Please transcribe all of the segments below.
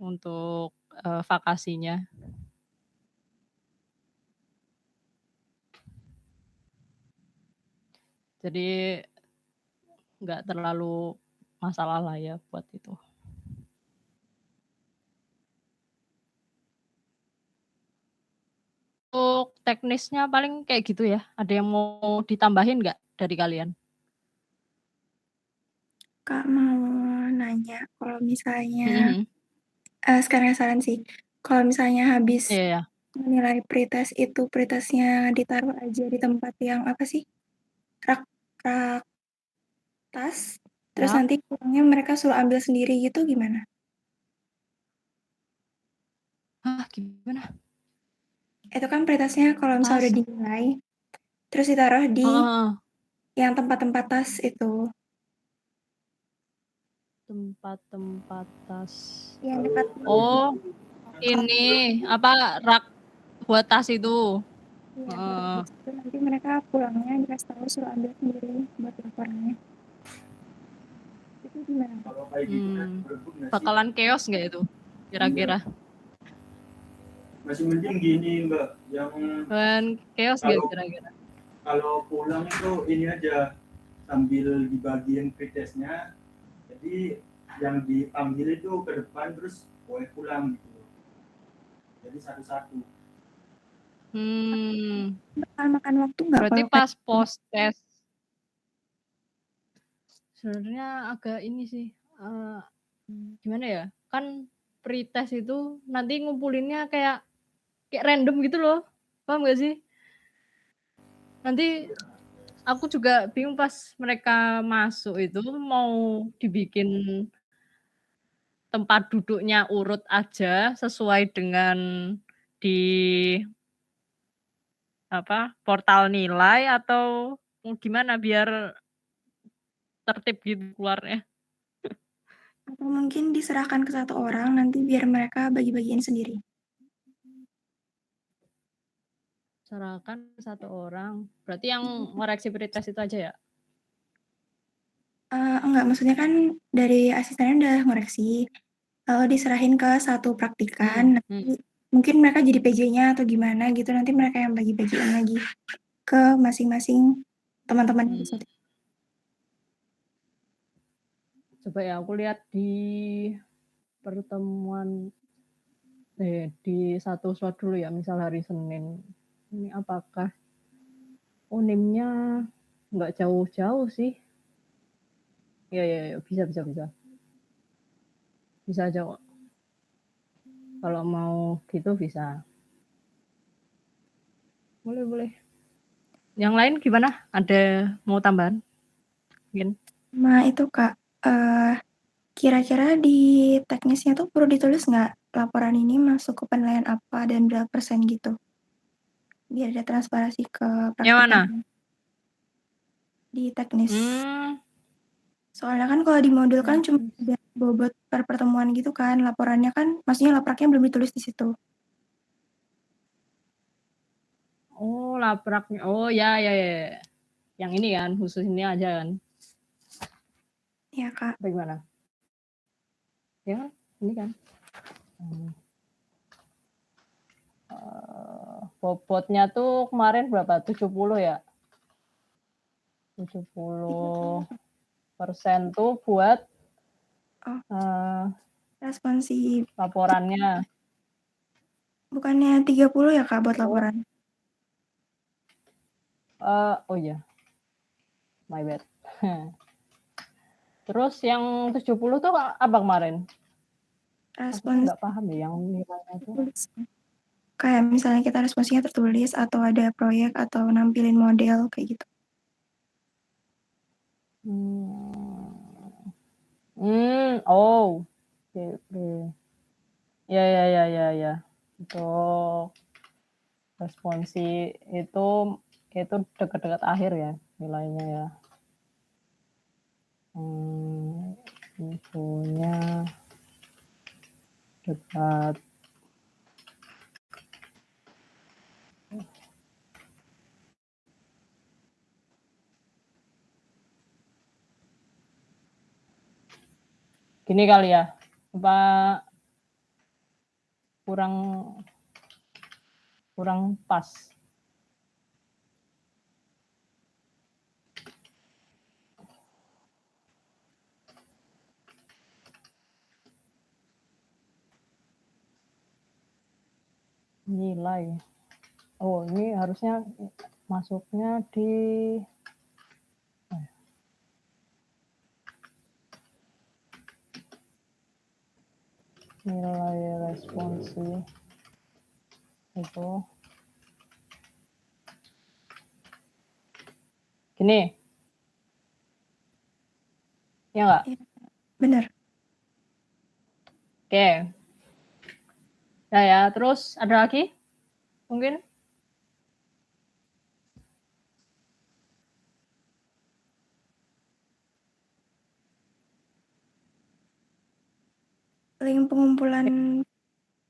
untuk, vakasinya. Jadi nggak terlalu masalah lah ya buat itu. Untuk teknisnya paling kayak gitu ya, ada yang mau ditambahin nggak dari kalian? Kak, mau nanya, kalau Mhm misalnya, mhm. sekalian saran sih, kalau misalnya habis Iya iya. menilai pretest itu, pretestnya ditaruh aja di tempat yang apa sih, rak rak tas, terus Rak? nanti pulangnya mereka suruh ambil sendiri gitu gimana? Hah, gimana? Itu kan pretestnya kalau misalnya Tas? udah dinilai, terus ditaruh di Heeh heeh. yang tempat-tempat tas itu, Tempat-tempat tas. yang dekat Oh, ini, apa, rak buat tas itu? iya, buat Heeh. habis itu nanti mereka pulangnya dikasih tahu suruh ambil sendiri buat laporannya. Itu gimana, Kak? Mmm, bakalan chaos nggak itu kira-kira? Masih mending gini Mbak, yang Bakalan chaos nggak kalau kira-kira? kalau pulang itu ini aja, sambil dibagiin pretestnya, jadi yang diambil itu ke depan terus boleh pulang gitu. Jadi satu-satu. Bakal makan waktu nggak Berarti kalau kayak pas gitu? post test sebenarnya agak ini sih, gimana ya, kan pretest itu nanti ngumpulinnya kayak kayak random gitu loh, paham nggak sih? Nanti aku juga bingung pas mereka masuk itu mau dibikin tempat duduknya urut aja sesuai dengan di apa, portal nilai atau mau gimana biar tertib gitu keluarnya? Atau mungkin diserahkan ke satu orang nanti biar mereka bagi-bagiin sendiri? Serahkan satu orang, berarti yang ngoreksi pretest itu aja ya? Enggak, maksudnya kan dari asistennya udah ngoreksi, lalu diserahin ke satu praktikan, Mhm nanti mhm. mungkin mereka jadi PJ-nya atau gimana gitu, nanti mereka yang bagi-bagiin lagi ke masing-masing teman-temannya di Mmm, situ. coba ya aku lihat di pertemuan di satu slot dulu ya, misal hari Senin. Ini apakah Unimnya nggak jauh-jauh sih. Iya iya iya, bisa bisa bisa. Bisa aja kok. Kalau mau gitu bisa. Boleh boleh. Yang lain gimana? Ada mau tambahan? Mungkin? Sama itu Kak, kira-kira di teknisnya tuh perlu ditulis nggak, laporan ini masuk ke penilaian apa dan berapa persen gitu? Biar ada transparansi ke Yang mana? praktikannya. Di teknis. Mmm, Soalnya kan kalau di modul kan cuma teknis. ada bobot per pertemuan gitu kan, laporannya kan maksudnya lapraknya belum ditulis di situ. Oh, lapraknya. Oh, ya ya ya ya. Yang ini kan, khusus ini aja kan? Iya, Kak. Apa gimana? Ya kan? Ini kan? Hmm. Bobotnya tuh kemarin berapa? 70 ya? 70% tuh buat Oh, uh, responsif. laporannya. Bukannya 30 ya, Kak, buat Oh, laporan? oh iya, my bad. Terus yang 70 tuh apa kemarin? Aku kok Respons nggak paham ya yang nilainya itu. tertulis. Kayak misalnya kita responsinya tertulis atau ada proyek atau nampilin model kayak gitu. Oh, oke oke. Ya ya ya ya ya. Untuk responsi itu dekat-dekat akhir ya nilainya ya. Infonya dekat. Gini kali ya, apa kurang pas. Nilai. Oh, ini harusnya masuknya di nilai responsi itu gini. Ya nggak? Iya, bener. Oke. Nah ya, terus ada lagi? Mungkin? Link pengumpulan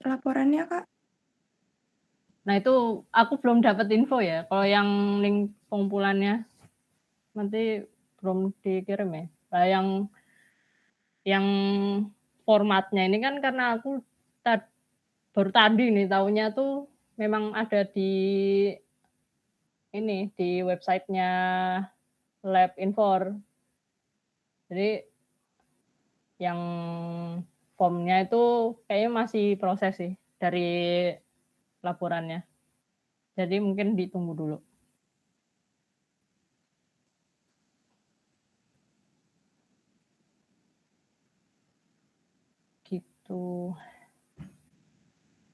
laporannya, Kak? Nah itu aku belum dapat info ya. Kalau yang link pengumpulannya nanti belum dikirim ya. Nah, yang formatnya ini kan karena aku baru tadi nih tahunya tuh memang ada di ini di websitenya Lab Infor. Jadi yang formnya itu kayaknya masih proses sih dari laporannya. Jadi mungkin ditunggu dulu. Gitu.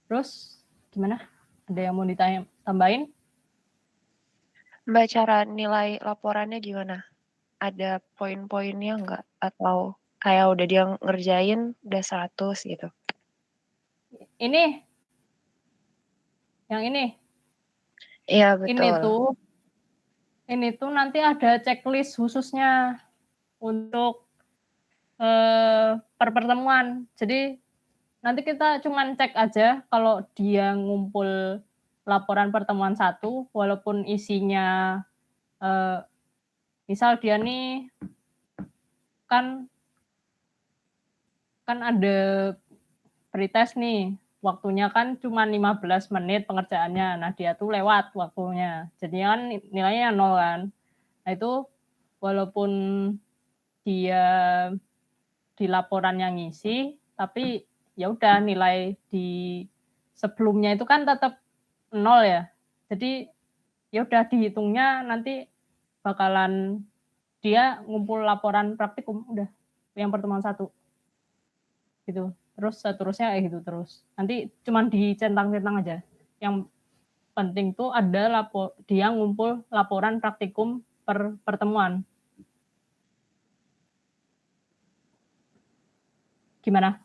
Terus gimana? Ada yang mau ditanya tambahin? Mbak, cara nilai laporannya gimana? Ada poin-poinnya nggak? Atau kayak udah dia ngerjain udah 100 gitu? Ini, yang ini. Iya, betul. Ini tuh nanti ada checklist khususnya untuk per pertemuan. Jadi nanti kita cuman cek aja kalau dia ngumpul laporan pertemuan 1, walaupun isinya misal dia nih kan ada pretest nih, waktunya kan cuma 15 menit pengerjaannya. Nah, dia tuh lewat waktunya. Jadinya kan nilainya 0 kan. Nah, itu walaupun dia di laporan yang ngisi, tapi ya udah nilai di sebelumnya itu kan tetap 0 ya. Jadi ya udah dihitungnya nanti bakalan dia ngumpul laporan praktikum udah yang pertemuan 1 gitu. Terus seterusnya gitu terus. Nanti cuman dicentang-centang aja. Yang penting tuh ada dia ngumpul laporan praktikum per pertemuan. Gimana?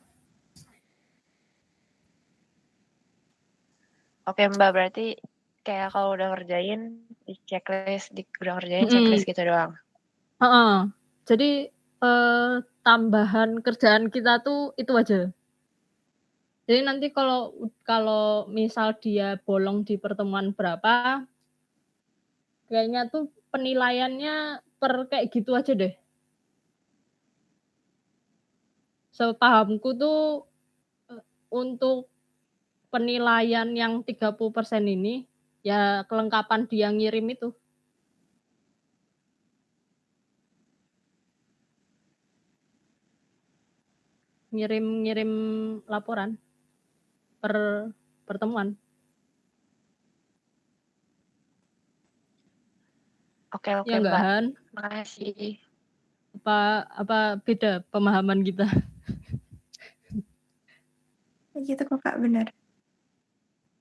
Oke, Mbak, berarti kayak kalau udah ngerjain di checklist, udah ngerjain checklist gitu doang. Jadi tambahan kerjaan kita tuh itu aja. Jadi nanti kalau misal dia bolong di pertemuan berapa, kayaknya tuh penilaiannya per kayak gitu aja deh. Sepahamku tuh untuk penilaian yang 30% ini ya kelengkapan dia ngirim itu. Ngirim laporan per pertemuan. Oke, Ya enggak, Mbak. Han? Makasih. Apa beda pemahaman kita? Gitu kok, Kak, bener.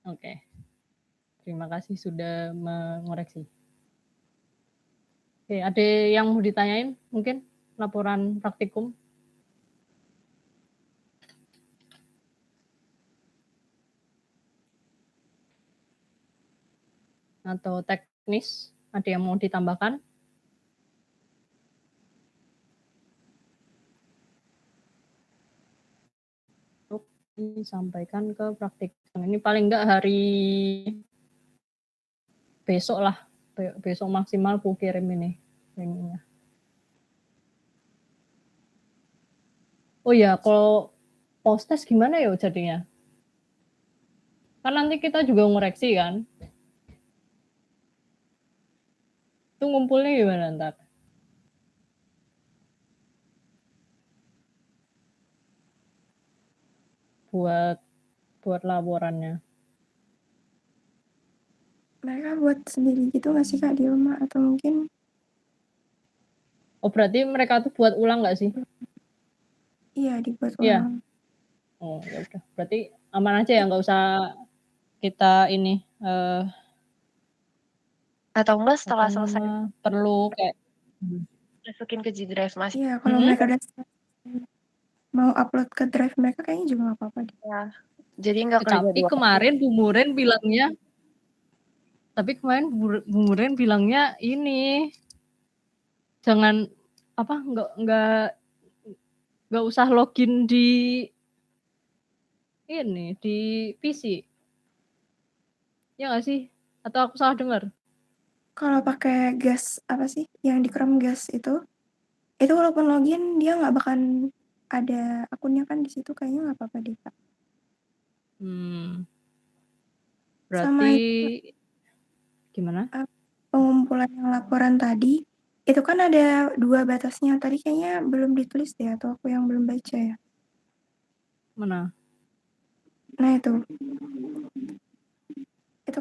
Oke. Terima kasih sudah mengoreksi. Oke, ada yang mau ditanyain mungkin laporan praktikum? Atau teknis, ada yang mau ditambahkan? Untuk disampaikan ke praktikum. Ini paling enggak hari besok lah. Besok maksimal aku kirim ini linknya. Oh ya, kalau post test gimana ya jadinya? Kan nanti kita juga ngoreksi kan. Itu ngumpulnya gimana ntar? Buat laporannya. Mereka buat sendiri gitu nggak sih Kak di rumah atau mungkin? Oh berarti mereka tuh buat ulang nggak sih? Iya dibuat Iya. ulang. Oh ya udah. Berarti aman aja ya, nggak usah kita ini Atau enggak apa setelah selesai nama perlu kayak masukin ke G Drive Mas. Iya kalau mereka udah mau upload ke drive mereka kayaknya juga nggak apa-apa deh. Ya. Jadi nggak kerja tapi 2 kali. kemarin Bu Muren bilangnya ini jangan apa nggak usah login di ini di PC. Ya nggak sih? Atau aku salah dengar? Kalau pakai gas apa sih yang di Chromecast itu walaupun login dia nggak bakalan ada akunnya kan di situ kayaknya nggak apa-apa deh Kak. Sama Berarti itu gimana? pengumpulan yang laporan tadi itu kan ada 2 batasnya tadi kayaknya belum ditulis deh atau aku yang belum baca ya. Mana? Nah itu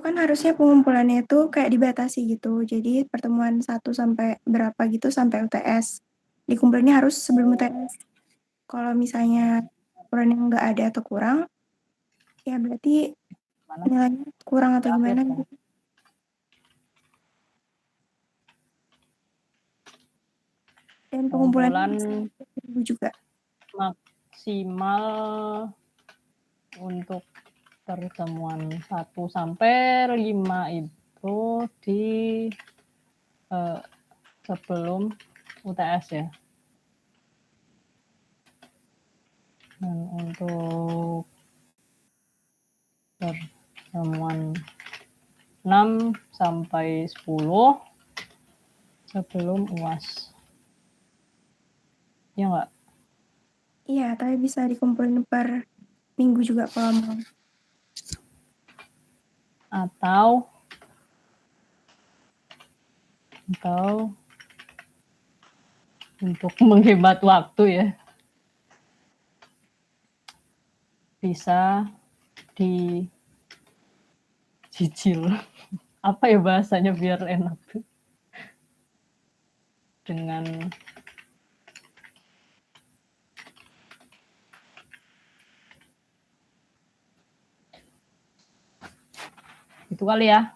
kan harusnya pengumpulannya itu kayak dibatasi gitu. Jadi pertemuan 1 sampai berapa gitu sampai UTS. Dikumpulinnya harus sebelum UTS. Kalau misalnya laporannya nggak ada atau kurang, ya berarti Mana? nilainya kurang atau gimana gitu. Dan pengumpulan juga. Maksimal untuk pertemuan 1 sampai 5 itu di sebelum UTS ya. Dan untuk pertemuan 6 sampai 10 sebelum UAS. Ya nggak? Iya, tapi bisa dikumpulin per minggu juga kalau mau. Atau untuk menghemat waktu ya, bisa dicicil. Apa ya bahasanya biar enak tuh? Dengan itu kali ya.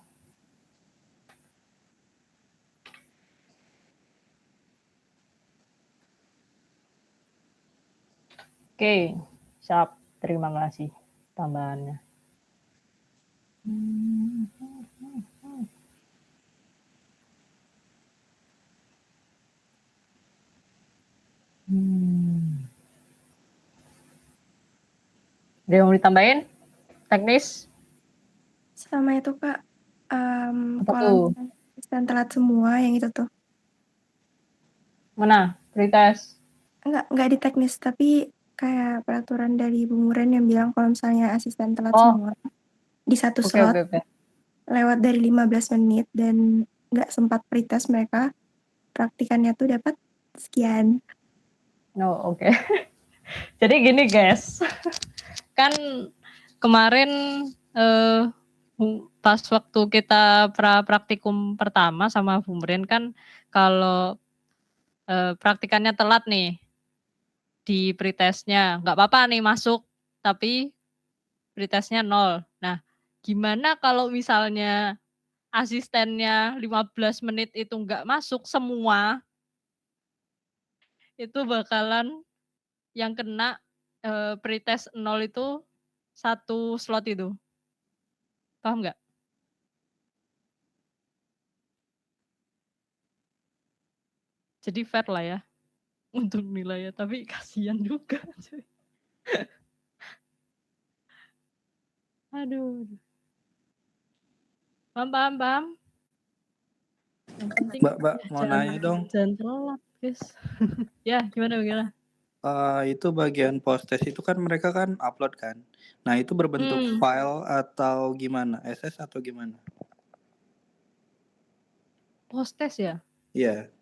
Oke, siap. Terima kasih tambahannya. Ada yang mau ditambahin? Teknis? Sama itu Kak, Apa kalau tuh? asisten telat semua yang itu tuh. Mana? Pretest? Enggak di teknis, tapi kayak peraturan dari Bu Muren yang bilang kalau misalnya asisten telat Oh, semua di satu oke. slot lewat dari 15 menit dan nggak sempat pretest mereka, praktikannya tuh dapat sekian. No, oke. Jadi gini guys, kan kemarin pas waktu kita praktikum pertama sama Bu Muren kan kalau praktikannya telat nih di pretestnya, nggak apa-apa nih masuk, tapi pretestnya 0. Nah, gimana kalau misalnya asistennya 15 menit itu nggak masuk semua, itu bakalan yang kena pretest 0 itu 1 slot itu. Paham nggak? Jadi fair lah ya untuk nilainya, tapi kasihan juga. Aduh. Paham. Yang penting Mbak, mau nanya dong. jangan telat, guys. Ya, gimana? Itu bagian post-test itu kan mereka kan upload kan. Nah, itu berbentuk file atau gimana? SS atau gimana? Post-test ya? Iya.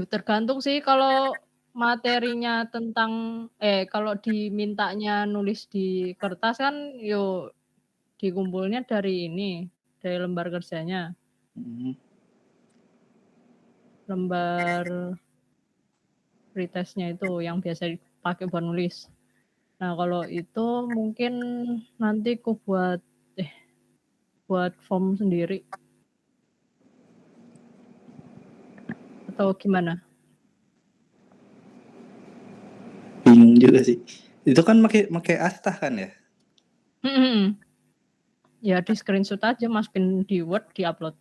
Tergantung sih kalau materinya tentang kalau dimintanya nulis di kertas kan dikumpulnya dari dari lembar kerjanya. Mhm. Lembar pretestnya itu yang biasa dipakai buat nulis. Nah, kalau itu mungkin nanti buat form sendiri. Atau gimana? Bingung juga sih. Itu kan make Astah kan ya? Ya di screenshot aja, masukin di Word, di-upload.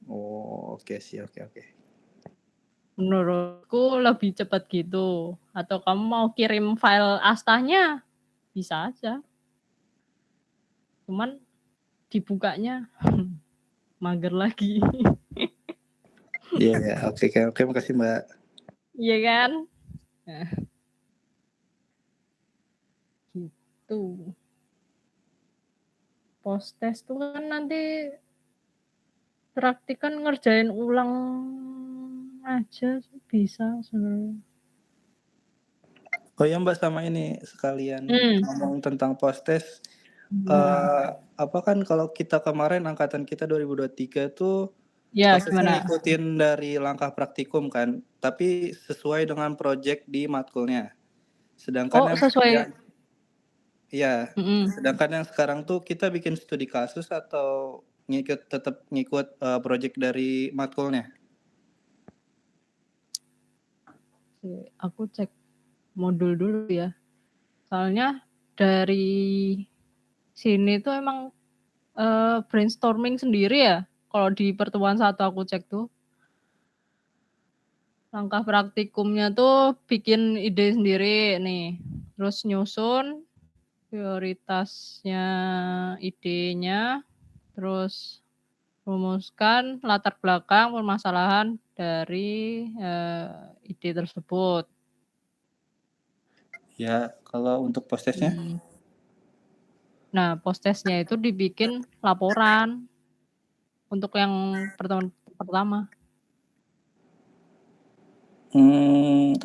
Oh, oke sih, oke. Menurutku lebih cepat gitu. Atau kamu mau kirim file Astahnya, bisa aja. Cuman dibukanya mager lagi. Iya, oke, makasih Mbak. Iya kan? Nah, gitu. Post-test tuh kan nanti praktikan ngerjain ulang aja bisa sebenarnya. Oh ya Mbak, sama ini sekalian ngomong tentang post-test. Apa kan kalau kita kemarin angkatan kita 2023 tuh Ya, posesnya gimana? ngikutin dari langkah praktikum kan, tapi sesuai dengan project di matkulnya. Sedangkan Oh, sesuai. sedangkan yang sekarang tuh kita bikin studi kasus atau tetap ngikut project dari matkulnya. Aku cek modul dulu ya. Soalnya dari sini tuh emang brainstorming sendiri ya. Kalau di pertemuan 1 aku cek tuh. Langkah praktikumnya tuh bikin ide sendiri nih. Terus nyusun prioritasnya, idenya, terus rumuskan latar belakang permasalahan dari ide tersebut. Ya, kalau untuk post-testnya? Nah, post-testnya itu dibikin laporan untuk yang pertama.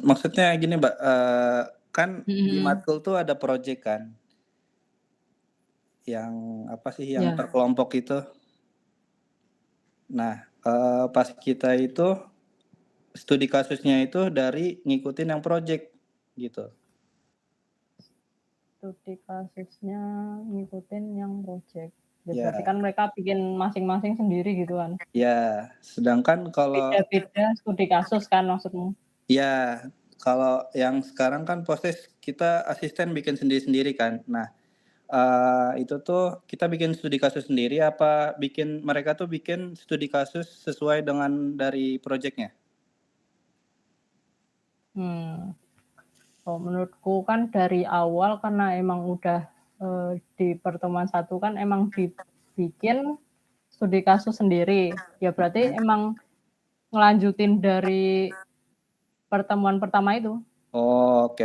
Maksudnya gini Mbak, kan di matkul tuh ada project kan, yang apa sih, yang Ya. per kelompok itu. Nah, pas kita itu studi kasusnya itu dari ngikutin yang project gitu. Studi kasusnya ngikutin yang project. Ya. Berarti kan mereka bikin masing-masing sendiri gitu kan. Ya, sedangkan kalau Beda-beda studi kasus kan maksudmu? ya, kalau yang sekarang kan proses kita asisten bikin sendiri-sendiri kan. Nah, itu tuh kita bikin studi kasus sendiri apa mereka tuh bikin studi kasus sesuai dengan dari project-nya? Oh, menurutku kan dari awal karena emang udah di pertemuan 1 kan emang dibikin studi kasus sendiri. Ya berarti emang ngelanjutin dari pertemuan pertama itu. Oh, oke.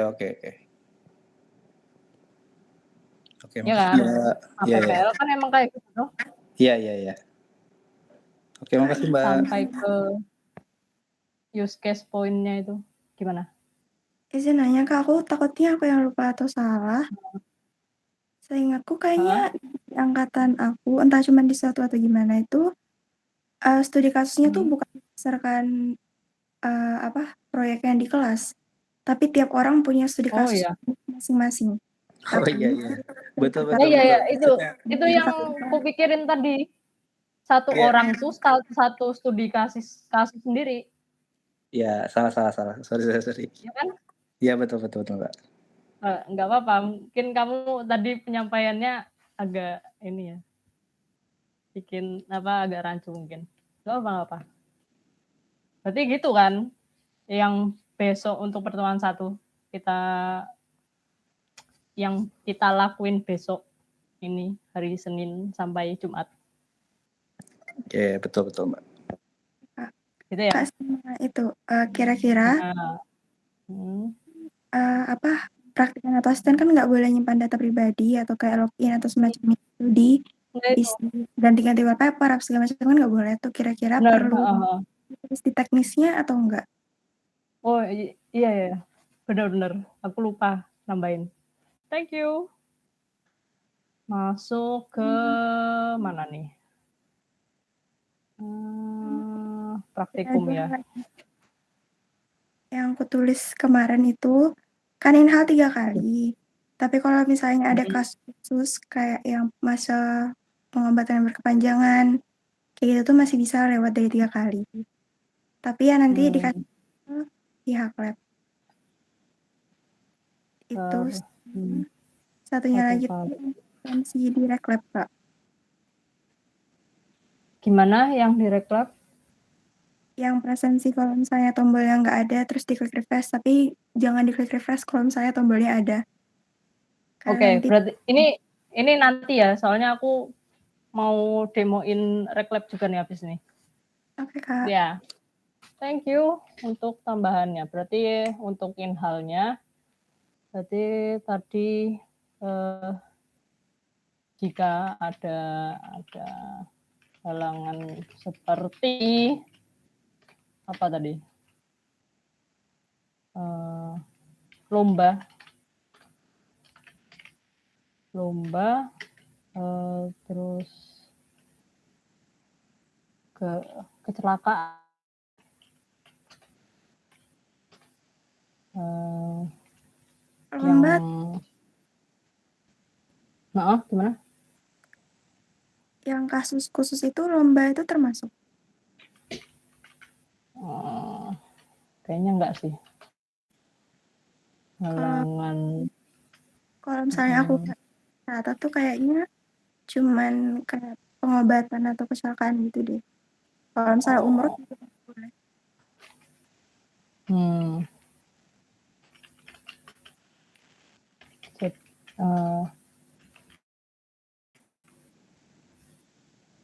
Oke, Ya makasih kan? Mbak. Iya. APPL kan emang kayak gitu. Iya. Oke, makasih Mbak. Sampai ke use case point-nya itu gimana? Izin nanya Kak, aku takutnya aku yang lupa atau salah. Seingatku kayaknya di angkatan aku, entah cuma di 1 atau gimana itu, studi kasusnya tuh bukan berdasarkan, proyek yang di kelas, tapi tiap orang punya studi Oh kasus iya. masing-masing. Oh iya. Betul. Iya. Maksudnya Itu yang kupikirin tadi. Satu Iya. orang tuh satu studi kasus sendiri. Ya, salah. Sorry. Ya kan? Iya, betul Mbak. Nggak apa-apa, mungkin kamu tadi penyampaiannya agak ini ya, bikin agak rancu mungkin. Nggak apa-apa. Berarti gitu kan, yang besok untuk pertemuan 1 yang kita lakuin besok ini hari Senin sampai Jumat. Oke, betul Mbak. Gitu ya? Kak, sama itu, kira-kira praktikan atau asisten kan nggak boleh nyimpan data pribadi atau kayak login atau semacam itu di Nah itu. ganti-ganti wallpaper apa segala macam kan nggak boleh tuh. Kira-kira Benar, perlu tulis di teknisnya atau enggak? Oh, iya ya. Benar. Aku lupa nambahin. Thank you. Masuk ke mana nih? Praktikum ya. Yang aku tulis kemarin itu kan inhal 3 kali. Tapi kalau misalnya ada kasus kayak yang masa pengobatan yang berkepanjangan, kayak gitu tuh masih bisa lewat dari 3 kali. Tapi ya nanti dikasih pihak lab. Itu satunya lagi tuh si direct lab, Kak. Gimana yang direct lab? Yang presensi kalau misalnya tombolnya nggak ada terus diklik refresh, tapi jangan diklik refresh kalau misalnya tombolnya ada. Oke, berarti ini nanti ya, soalnya aku mau demoin Reclab juga nih habis ini. Oke, Kak. Ya, thank you untuk tambahannya. Berarti untuk inhalnya, berarti tadi jika ada halangan seperti apa tadi? Lomba, terus kecelakaan, Lomba, gimana? yang kasus khusus itu lomba itu termasuk? Kayaknya enggak sih. Halangan. Kalau misalnya aku catat tuh kayaknya cuman kayak pengobatan atau kecelakaan gitu deh. Kalau misalnya umur boleh.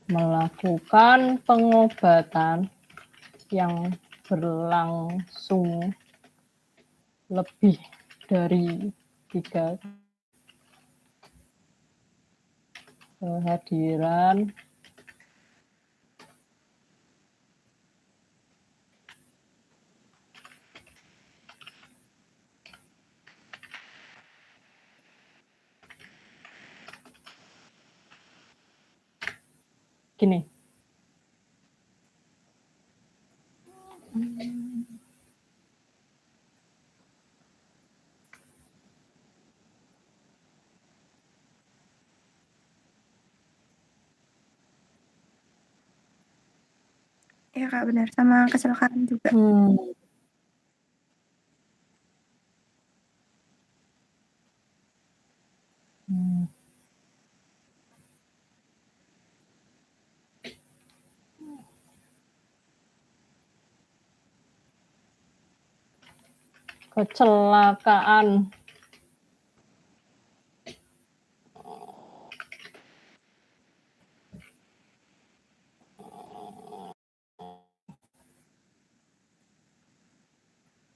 Melakukan pengobatan yang berlangsung lebih dari 3 kehadiran gini. Iya, Kak, benar. Sama kecelakaan juga. Kecelakaan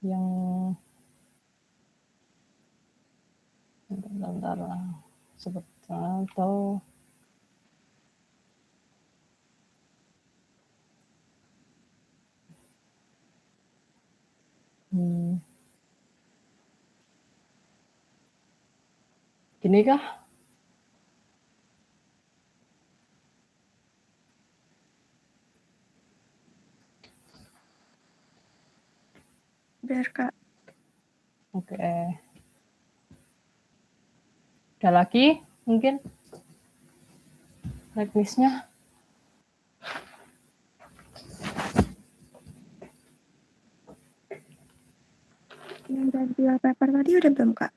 yang bentar seperti atau gini kah? Benar, Kak. Oke. Ada lagi mungkin teknisnya? Yang ganti wallpaper tadi udah belum, Kak?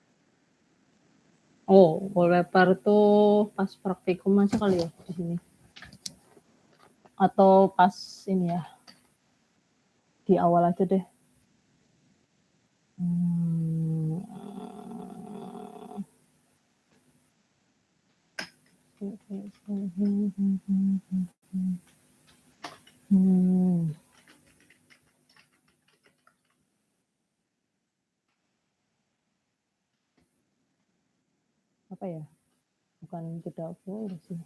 Oh, wallpaper tuh pas praktikum aja kali ya di sini. Atau pas ini ya. Di awal aja deh. apa ya? Bukan tidak boleh sih.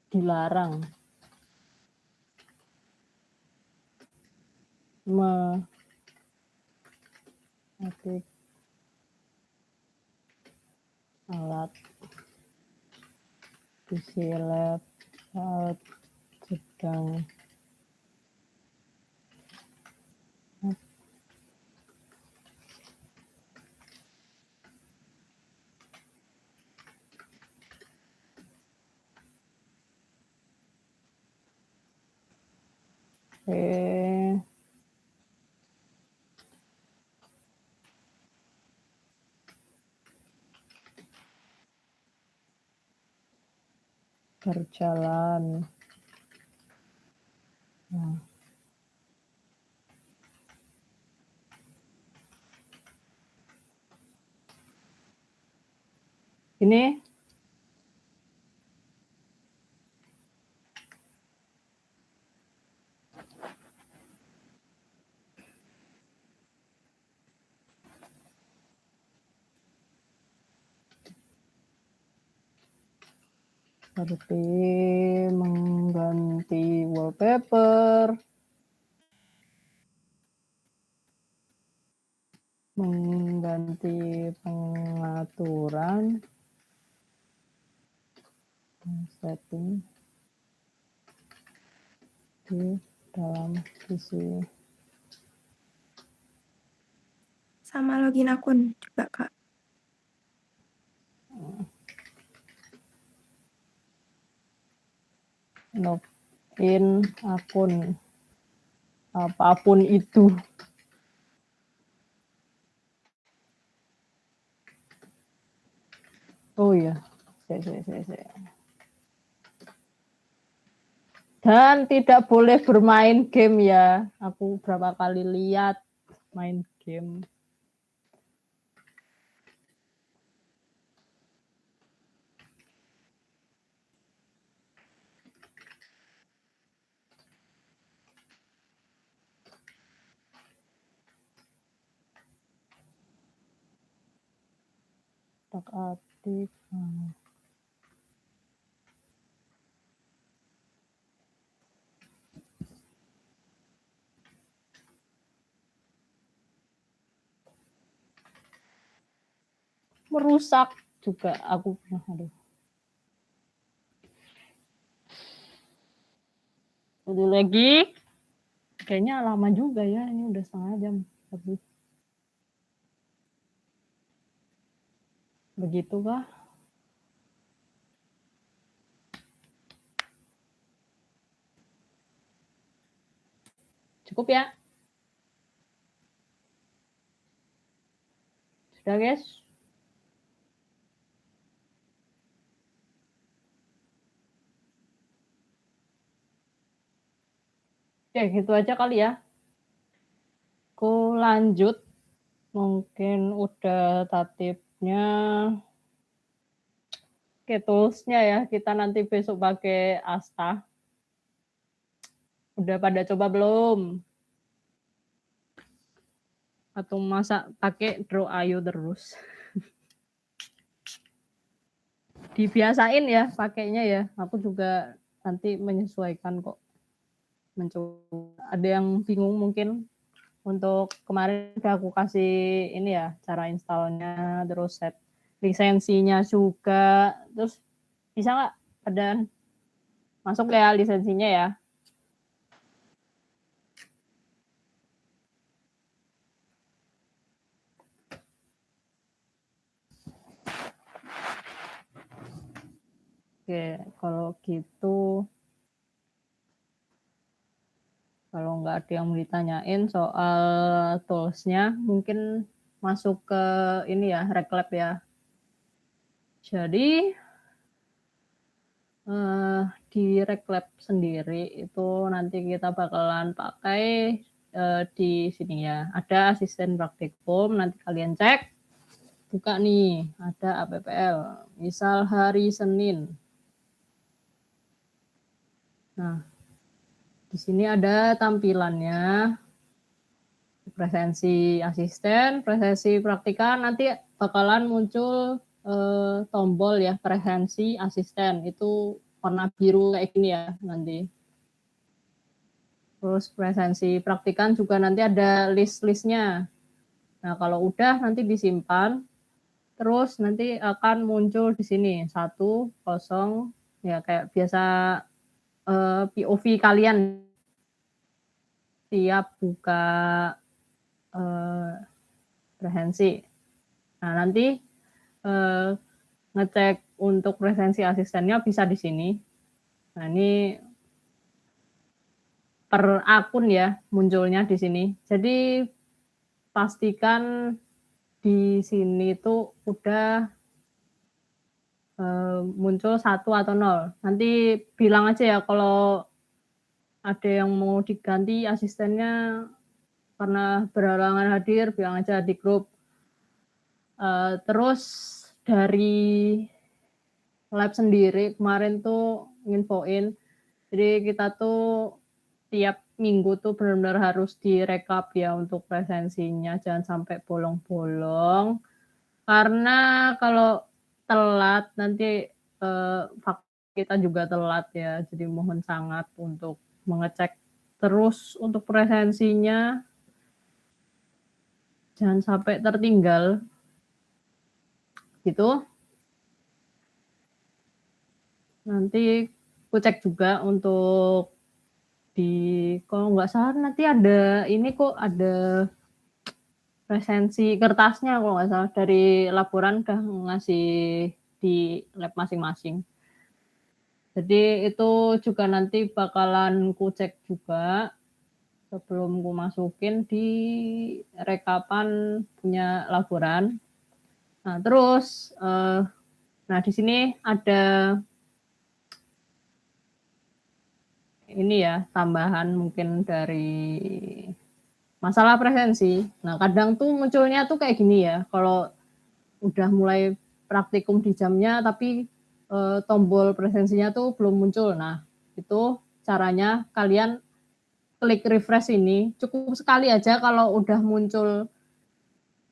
Dilarang mengetik alat PC lab saat sedang berjalan. Nah. Ini seperti mengganti wallpaper, mengganti pengaturan, setting di dalam PC. Sama login akun juga, Kak. Login akun apapun itu. Oh iya, dan tidak boleh bermain game ya. Aku berapa kali lihat main game. Tak aktif. Merusak juga aku pernah. Aduh. Udah lagi. Kayaknya lama juga ya, ini udah setengah jam. Tapi begitu kah? Cukup ya? Sudah guys? Oke, gitu aja kali ya. Aku lanjut. Mungkin udah tatipnya. Oke, toolsnya ya. Kita nanti besok pakai Asta. Udah pada coba belum? Atau masa pakai Draw Ayo terus? Dibiasain ya pakainya ya. Aku juga nanti menyesuaikan kok. Mencoba. Ada yang bingung mungkin. Untuk kemarin udah aku kasih ini ya, cara installnya, terus set lisensinya juga. Terus bisa nggak ada masuk ya lisensinya ya? Oke, kalau gitu, kalau nggak ada yang mau ditanyain soal toolsnya, mungkin masuk ke ini ya, Reklab ya. Jadi di Reklab sendiri itu nanti kita bakalan pakai di sini ya. Ada asisten praktikum, nanti kalian cek. Buka nih, ada APPL. Misal hari Senin. Nah, di sini ada tampilannya. Presensi asisten, presensi praktika, nanti bakalan muncul tombol ya, presensi asisten, itu warna biru kayak gini ya nanti. Terus presensi praktikan juga nanti ada list-listnya. Nah, kalau udah nanti disimpan, terus nanti akan muncul di sini 1, 0, ya kayak biasa POV kalian siap buka presensi. Nah, nanti ngecek untuk presensi asistennya bisa di sini. Nah, ini per akun ya munculnya di sini. Jadi pastikan di sini tuh udah muncul 1 atau 0. Nanti bilang aja ya kalau ada yang mau diganti asistennya karena berhalangan hadir, bilang aja di grup. Terus dari lab sendiri kemarin tuh nginfoin, jadi kita tuh tiap minggu tuh benar-benar harus direkap ya untuk presensinya, jangan sampai bolong-bolong. Karena kalau telat nanti kita juga telat ya, jadi mohon sangat untuk mengecek terus untuk presensinya, jangan sampai tertinggal. Gitu. Nanti aku cek juga untuk kalau nggak salah nanti ada ini kok, ada presensi kertasnya kalau nggak salah, dari laporan udah ngasih di lab masing-masing. Jadi itu juga nanti bakalan ku cek juga sebelum ku masukin di rekapan punya laporan. Nah, terus nah di sini ada ini ya, tambahan mungkin dari masalah presensi. Nah, kadang tuh munculnya tuh kayak gini ya, kalau udah mulai praktikum di jamnya tapi tombol presensinya tuh belum muncul. Nah, itu caranya kalian klik refresh ini, cukup sekali aja kalau udah muncul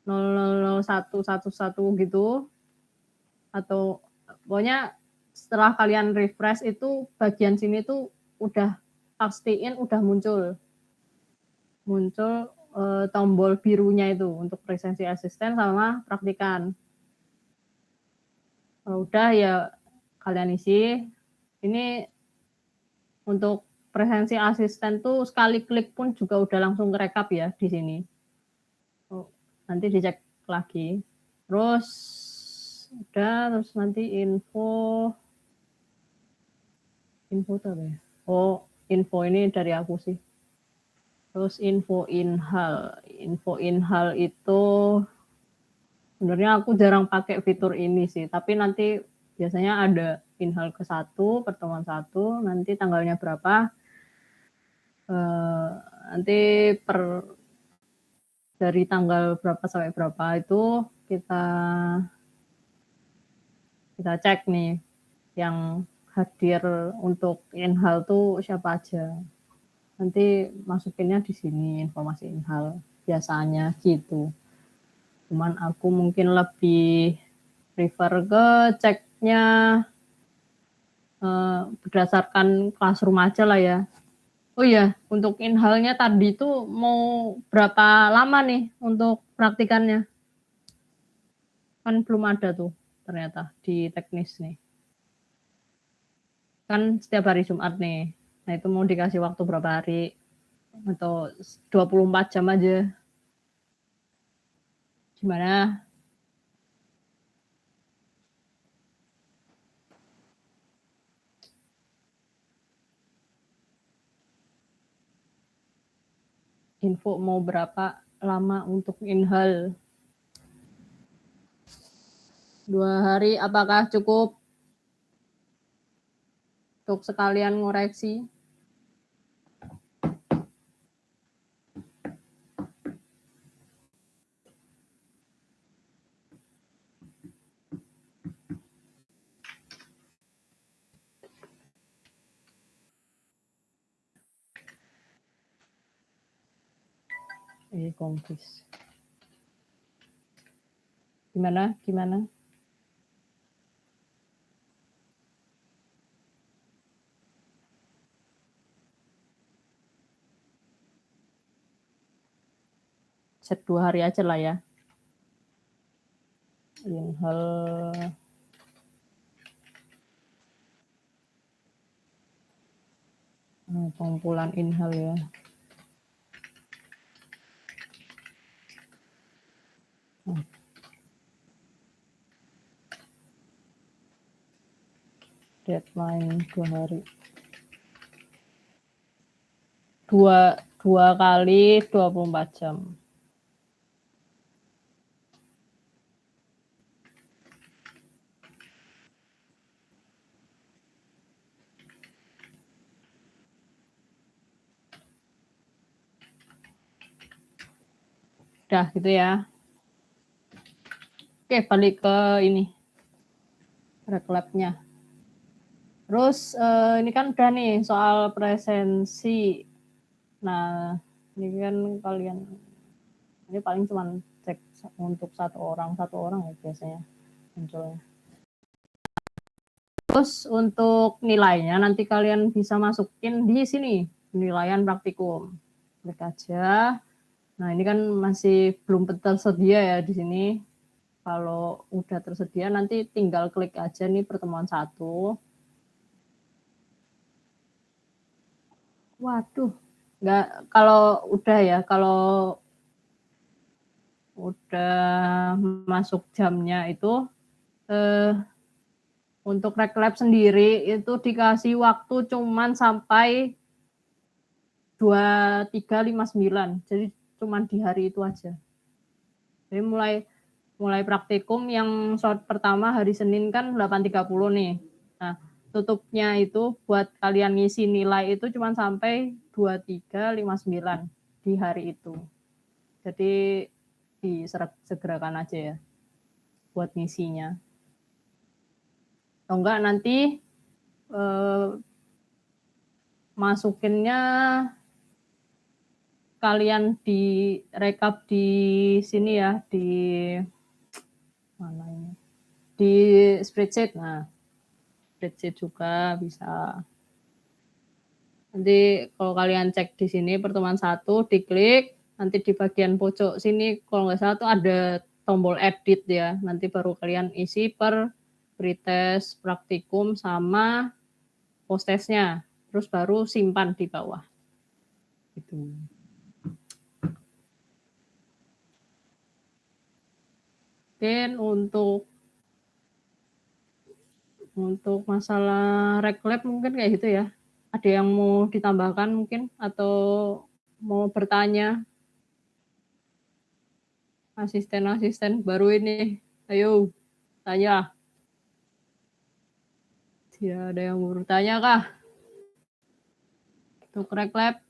000111 gitu, atau pokoknya setelah kalian refresh itu bagian sini tuh udah pastiin udah muncul tombol birunya itu untuk presensi asisten sama praktikan. Kalau udah ya kalian isi. Ini untuk presensi asisten tuh sekali klik pun juga udah langsung kerekap ya di sini. Nanti dicek lagi. Terus udah, terus nanti info apa ya? Oh, info ini dari aku sih. Terus info inhal itu sebenarnya aku jarang pakai fitur ini sih, tapi nanti biasanya ada inhal ke-1, pertemuan 1, nanti tanggalnya berapa, nanti dari tanggal berapa sampai berapa itu kita cek nih yang hadir untuk inhal tuh siapa aja. Nanti masukinnya di sini informasi inhal biasanya gitu. Cuman aku mungkin lebih prefer ke ceknya berdasarkan classroom aja lah ya. Oh iya, untuk inhalnya tadi tuh mau berapa lama nih untuk praktikannya? Kan belum ada tuh ternyata di teknis nih. Kan setiap hari Jumat nih. Nah, itu mau dikasih waktu berapa hari? Atau 24 jam aja? Gimana? Info mau berapa lama untuk inhal? 2 hari apakah cukup untuk sekalian ngoreksi? Konfis. Gimana? set 2 hari aja lah ya. Inhal pengumpulan inhal ya. Deadline 2 hari. Dua kali 24 jam. Udah gitu ya. Oke, balik ke ini. Reklabnya. Terus ini kan udah nih soal presensi. Nah, ini kan kalian ini paling cuma cek untuk satu orang ya biasanya munculnya. Terus untuk nilainya nanti kalian bisa masukin di sini, penilaian praktikum. Klik aja. Nah, ini kan masih belum tersedia ya di sini. Kalau udah tersedia nanti tinggal klik aja nih pertemuan 1. Waduh, nggak, kalau udah ya, kalau udah masuk jamnya itu untuk reklab sendiri itu dikasih waktu cuman sampai 23.59. Jadi cuman di hari itu aja. Jadi mulai praktikum yang short pertama hari Senin kan 8.30 nih. Nah, tutupnya itu buat kalian ngisi nilai itu cuma sampai 23.59 di hari itu. Jadi disegerakan aja ya buat ngisinya. Atau enggak nanti masukinnya kalian di rekap di sini ya, di mana ini? Di spreadsheet. Nah, spreadsheet juga bisa. Nanti kalau kalian cek di sini pertemuan 1, diklik, nanti di bagian pojok sini kalau nggak salah tuh ada tombol edit ya. Nanti baru kalian isi per pretest, praktikum sama post-testnya. Terus baru simpan di bawah. Gitu. Mungkin untuk masalah reklab mungkin kayak gitu ya. Ada yang mau ditambahkan mungkin atau mau bertanya? Asisten-asisten baru ini. Ayo, tanya. Tidak ada yang mau bertanya kah? Untuk reklab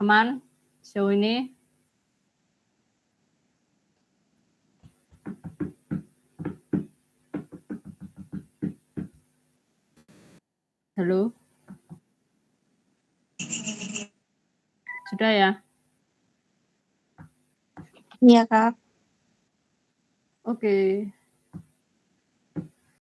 aman sejauh ini? Halo? Sudah ya? Iya, Kak. Oke.